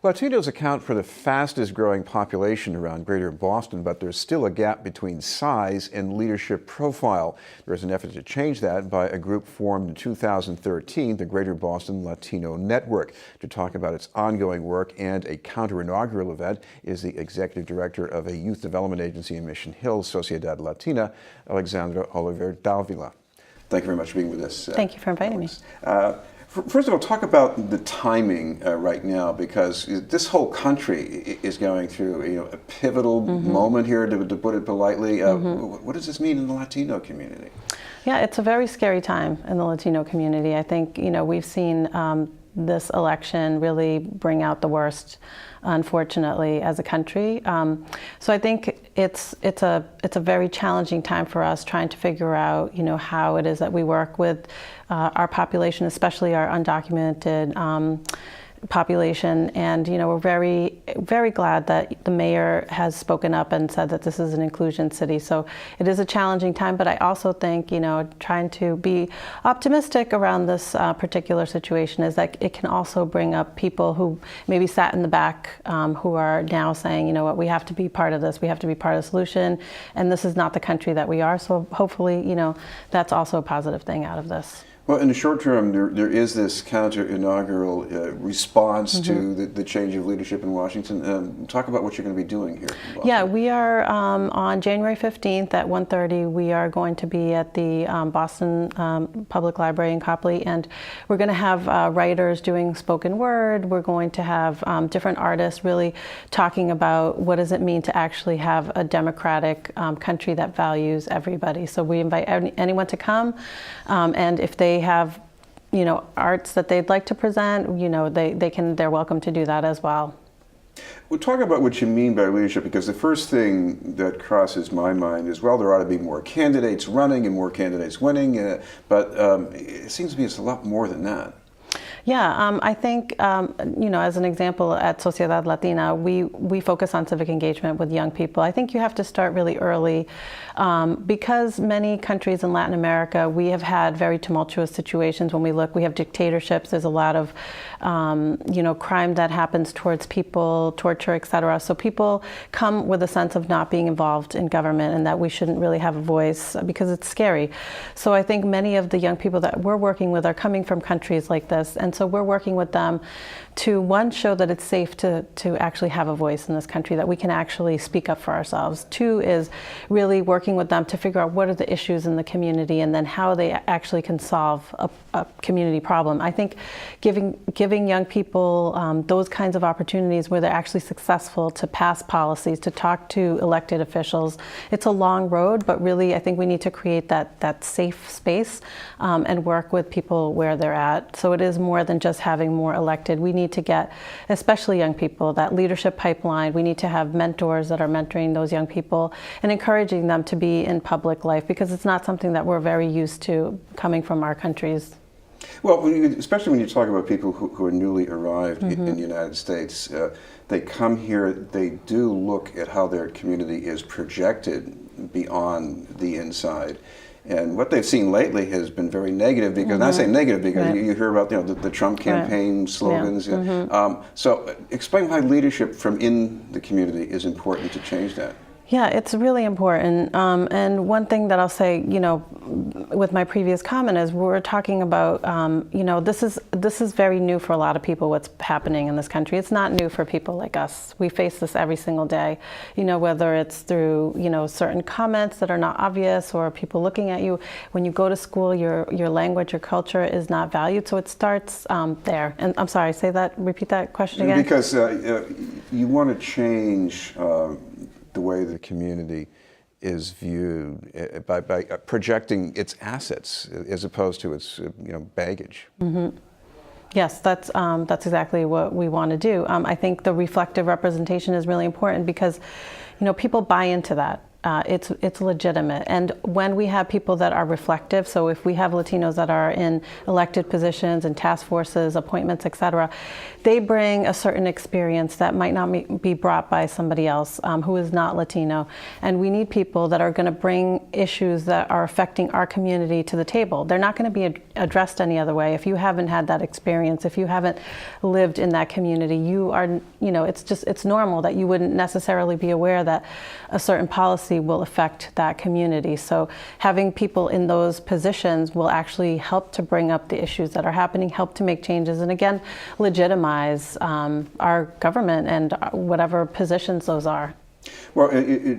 Latinos account for the fastest growing population around Greater Boston, but there's still a gap between size and leadership profile. There is an effort to change that by a group formed in 2013, the Greater Boston Latino Network. To talk about its ongoing work and a counter-inaugural event is the Executive Director of a youth development agency in Mission Hills, Sociedad Latina, Alexandra Oliver-Davila. Thank you very much for being with us. Thank you for inviting me. First of all, talk about the timing right now, because this whole country is going through a pivotal moment here, to put it politely. What does this mean in the Latino community? Yeah, it's a very scary time in the Latino community. I think we've seen this election really bring out the worst, unfortunately, as a country. So I think it's a very challenging time for us, trying to figure out how it is that we work with our population, especially our undocumented population. And we're very, very glad that the mayor has spoken up and said that this is an inclusion city. So it is a challenging time, but I also think trying to be optimistic around this particular situation is that it can also bring up people who maybe sat in the back, who are now saying, what, we have to be part of this, we have to be part of the solution, and this is not the country that we are. So hopefully that's also a positive thing out of this. Well, in the short term, there is this counter-inaugural response to the change of leadership in Washington. Talk about what you're going to be doing here in Boston. Yeah, we are on January 15th at 1:30. We are going to be at the Boston Public Library in Copley, and we're going to have writers doing spoken word. We're going to have different artists really talking about what does it mean to actually have a democratic country that values everybody. So we invite anyone to come, and if they have arts that they'd like to present, they're welcome to do that as well. Well, talk about what you mean by leadership, because the first thing that crosses my mind is, well, there ought to be more candidates running and more candidates winning, but it seems to me it's a lot more than that. Yeah, I think, as an example, at Sociedad Latina, we focus on civic engagement with young people. I think you have to start really early because many countries in Latin America, we have had very tumultuous situations. When we have dictatorships, there's a lot of, crime that happens towards people, torture, etc. So people come with a sense of not being involved in government and that we shouldn't really have a voice because it's scary. So I think many of the young people that we're working with are coming from countries like this. And so we're working with them to, one, show that it's safe to actually have a voice in this country, that we can actually speak up for ourselves. Two is really working with them to figure out what are the issues in the community and then how they actually can solve a community problem. I think giving young people those kinds of opportunities where they're actually successful to pass policies, to talk to elected officials. It's a long road, but really I think we need to create that safe space and work with people where they're at. So it is more than just having more elected. We need to get, especially young people, that leadership pipeline. We need to have mentors that are mentoring those young people and encouraging them to be in public life, because it's not something that we're very used to coming from our countries. Well, especially when you talk about people who are newly arrived in the United States, they come here, they do look at how their community is projected beyond the inside. And what they've seen lately has been very negative, because, and I say negative because you hear about the Trump campaign slogans. So explain why leadership from in the community is important to change that. Yeah, it's really important. And one thing that I'll say, with my previous comment is we're talking about, this is very new for a lot of people, what's happening in this country. It's not new for people like us. We face this every single day, whether it's through, certain comments that are not obvious or people looking at you. When you go to school, your language, your culture is not valued. So it starts there. And I'm sorry, repeat that question again. Because you want to change the way the community is viewed by projecting its assets as opposed to its baggage. Yes, that's exactly what we want to do. I think the reflective representation is really important because people buy into that. it's legitimate. And when we have people that are reflective, so if we have Latinos that are in elected positions and task forces, appointments, et cetera, they bring a certain experience that might not be brought by somebody else who is not Latino. And we need people that are going to bring issues that are affecting our community to the table. They're not going to be addressed any other way. If you haven't had that experience, if you haven't lived in that community, you are, it's normal that you wouldn't necessarily be aware that a certain policy will affect that community. So having people in those positions will actually help to bring up the issues that are happening, help to make changes, and again, legitimize our government and whatever positions those are. Well,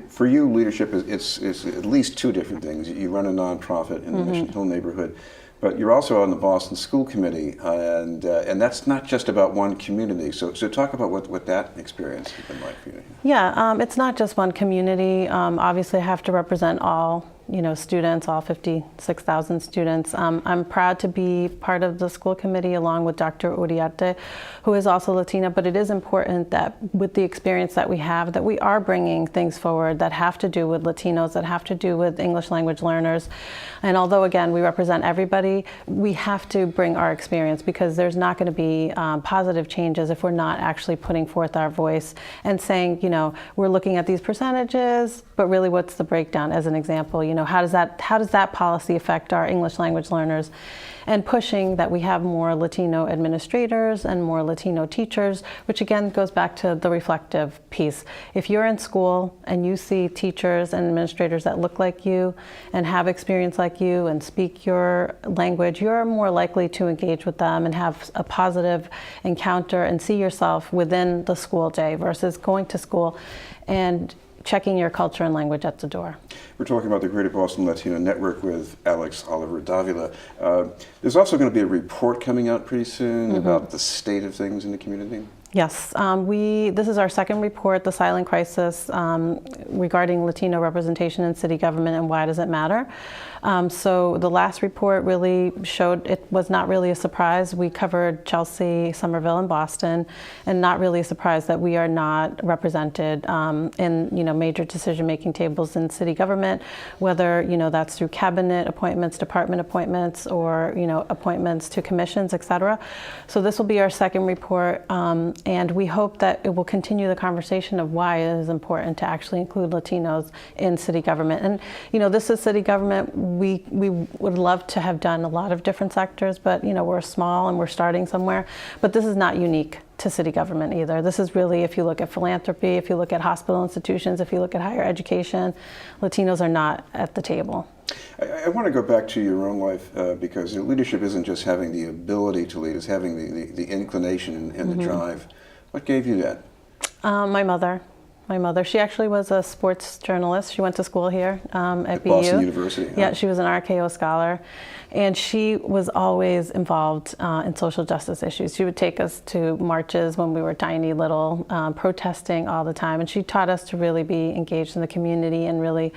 for you, leadership is at least two different things. You run a nonprofit in the Mission Hill neighborhood, but you're also on the Boston School Committee, and that's not just about one community. So talk about what that experience has been like for you. Yeah, it's not just one community. Obviously, I have to represent all students, all 56,000 students. I'm proud to be part of the school committee along with Dr. Uriarte, who is also Latina, but it is important that with the experience that we have, that we are bringing things forward that have to do with Latinos, that have to do with English language learners. And although, again, we represent everybody, we have to bring our experience because there's not going to be positive changes if we're not actually putting forth our voice and saying, we're looking at these percentages, but really what's the breakdown? As an example, how does that policy affect our English language learners? And pushing that we have more Latino administrators and more Latino teachers, which again goes back to the reflective piece. If you're in school and you see teachers and administrators that look like you and have experience like you and speak your language, you're more likely to engage with them and have a positive encounter and see yourself within the school day versus going to school and checking your culture and language at the door. We're talking about the Greater Boston Latino Network with Alex Oliver-Davila. There's also going to be a report coming out pretty soon about the state of things in the community. Yes, this is our second report, The Silent Crisis, regarding Latino representation in city government and why does it matter. So the last report really showed it was not really a surprise. We covered Chelsea, Somerville, and Boston, and not really a surprise that we are not represented in major decision-making tables in city government, whether that's through cabinet appointments, department appointments, or appointments to commissions, et cetera. So this will be our second report. And we hope that it will continue the conversation of why it is important to actually include Latinos in city government. And this is city government. We would love to have done a lot of different sectors, but we're small and we're starting somewhere. But this is not unique to city government either. This is really, if you look at philanthropy, if you look at hospital institutions, if you look at higher education, Latinos are not at the table. I want to go back to your own life because leadership isn't just having the ability to lead, it's having the inclination and the drive. What gave you that? My mother. She actually was a sports journalist. She went to school here at BU. Boston University. Yeah, she was an RKO scholar. And she was always involved in social justice issues. She would take us to marches when we were tiny little, protesting all the time. And she taught us to really be engaged in the community and really,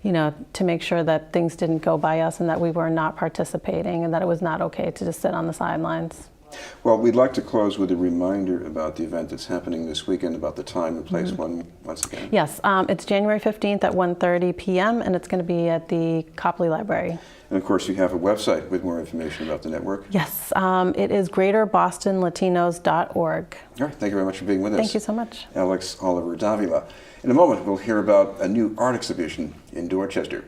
to make sure that things didn't go by us and that we were not participating and that it was not okay to just sit on the sidelines. Well, we'd like to close with a reminder about the event that's happening this weekend, about the time and place once again. Yes, it's January 15th at 1:30 p.m. and it's going to be at the Copley Library. And of course, you have a website with more information about the network. Yes, it is greaterbostonlatinos.org. All right, thank you very much for being with us. Thank you so much. Alex Oliver-Davila. In a moment, we'll hear about a new art exhibition in Dorchester.